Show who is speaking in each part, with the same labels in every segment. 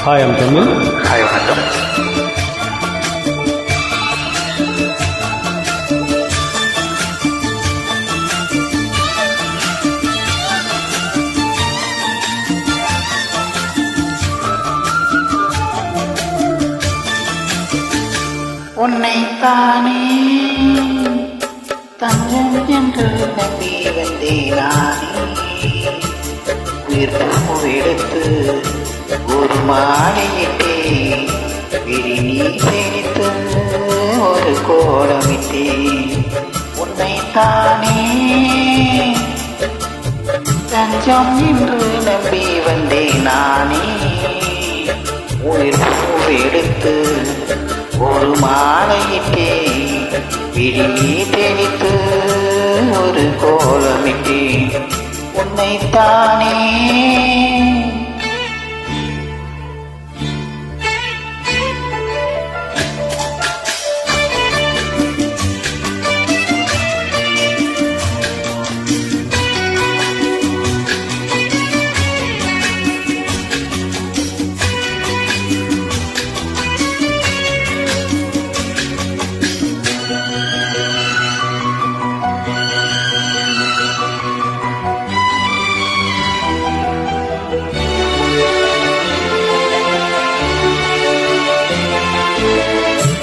Speaker 1: Hi I'm Tamil.
Speaker 2: Hi வணக்கம்.
Speaker 3: உன்னைத்தானே தஞ்சம் என்று நம்பி வந்தேனானே, விருப்பு எடுத்து ஒரு மாலையிட்டே, விரி நீ சேர்த்து ஒரு கோலமிட்டே. உன்னைத்தானே தஞ்சம் என்று நம்பி வந்தேனானே, விருப்பு எடுத்து ஒரு மாலையிட்டே, விழி நீ தெளித்து ஒரு கோலமிட்டே. உன்னைத்தானே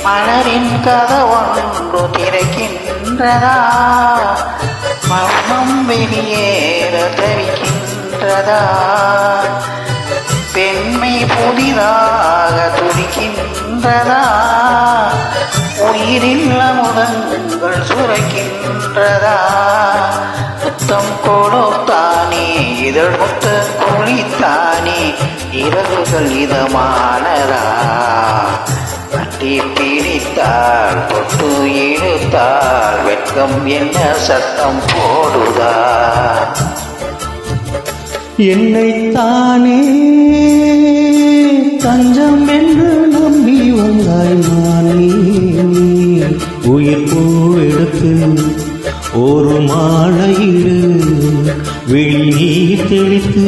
Speaker 3: மலரின் கதவொன்று திறக்கின்றதா, மௌனம் வெளியேற தவிக்கின்றதா, பெண்மை புதிதாக துடிக்கின்றதா, உயிரில் அமுதங்கள் சுரக்கின்றதா. முத்தம் கொடுத்தானே இதழ் முத்த குளித்தானே, இரவுகள் இதமானதா, கட்டி பிடித்தாள் தொட்டு இழுத்தாள், வெட்கம் என்ன சத்தம் போடுதா.
Speaker 1: என்னைத்தானே தஞ்சம் என்று நம்பி வந்தாய் நானே, உயிர் பூ எடுத்து ஒரு மாலையிடு, விழி நீர் தெளித்து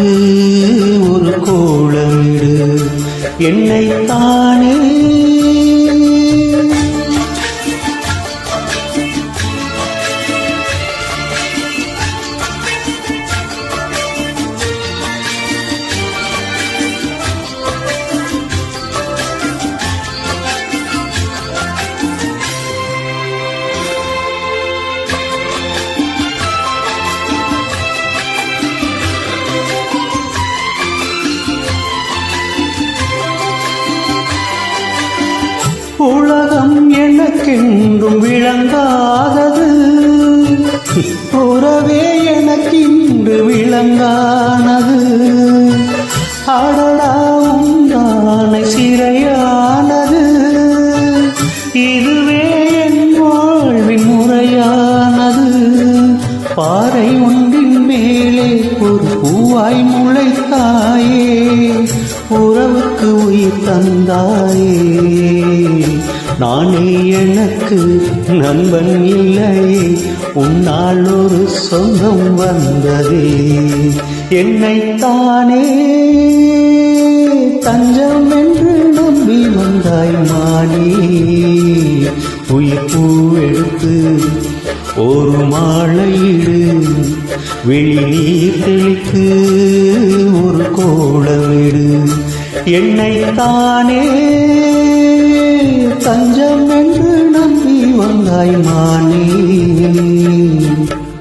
Speaker 1: ஒரு கோலமிடு. என்னைத்தானே உலகம் எனக்கென்றும் விளங்காதது, உறவே எனக்கின்று விளங்கானது. அடடா உண்டானை சிறையானது, இதுவே என் வாழ்வின் முறையானது. பாறை ஒன்றின் மேலே ஒரு பூவாய் முளைத்தாயே, உறவுக்கு உயிர் தந்தாயே. நானே எனக்கு நண்பன் இல்லையே, உன்னால் ஒரு சொந்தம் வந்ததே. என்னைத்தானே தஞ்சம் என்று நம்பி வந்தாய் மானே, உயிர் பூ எடுத்து ஒரு மாலையிடு, விழி நீர் தெளித்து ஒரு கோலமிடு. என்னைத்தானே தஞ்சம் என்று நம்பி வந்தாய் மானே.